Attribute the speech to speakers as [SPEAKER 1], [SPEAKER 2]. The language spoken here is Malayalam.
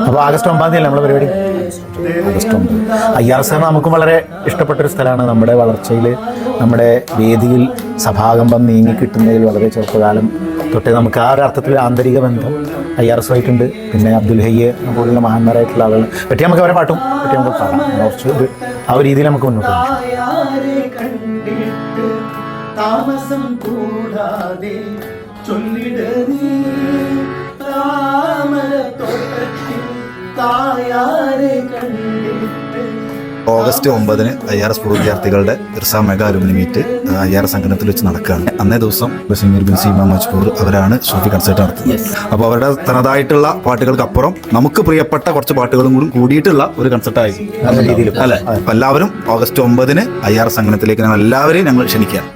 [SPEAKER 1] അപ്പോൾ ആഗസ്റ്റ് 9 തീയതി നമ്മുടെ പരിപാടി. ആഗസ്റ്റ് 9 IRS നമുക്കും വളരെ ഇഷ്ടപ്പെട്ടൊരു സ്ഥലമാണ്. നമ്മുടെ വളർച്ചയിൽ, നമ്മുടെ വേദിയിൽ സഭാകമ്പം നീങ്ങി കിട്ടുന്നതിൽ വളരെ ചെറുപ്പകാലം തൊട്ടേ നമുക്ക് ആ ഒരു അർത്ഥത്തിൽ ആന്തരിക ബന്ധം IRS ആയിട്ടുണ്ട്. പിന്നെ അബ്ദുൽ ഹയ്യ് പോലുള്ള മഹാന്മാരായിട്ടുള്ള ആളുകൾ പറ്റി നമുക്ക് അവരെ പാട്ടും പറ്റി നമുക്ക് പാടാം. കുറച്ച് ആ ഒരു രീതിയിൽ നമുക്ക് മുന്നോട്ട് പോകാം. താമസം കൂടാതെ
[SPEAKER 2] ഓഗസ്റ്റ് 9 IRS പൂർവ്വ വിദ്യാർത്ഥികളുടെ ഇർസ മെഗാ അലുമിനി മീറ്റ് IRS സംഗമത്തിൽ വെച്ച് നടക്കുകയാണ്. അന്നേ ദിവസം ബഷീർ ബിൻ സീമ മജ്പൂർ അവരാണ് സൂഫി കൺസേർട്ട് നടത്തുന്നത്. അപ്പോൾ അവരുടെ തനതായിട്ടുള്ള പാട്ടുകൾക്കപ്പുറം നമുക്ക് പ്രിയപ്പെട്ട കുറച്ച് പാട്ടുകളും കൂടി കൂടിയിട്ടുള്ള ഒരു കൺസേർട്ടായി അല്ലേ. എല്ലാവരും ഓഗസ്റ്റ് 9 IRS സംഗമത്തിലേക്ക് ഞങ്ങൾ എല്ലാവരെയും ഞങ്ങൾ ക്ഷണിക്കുകയാണ്.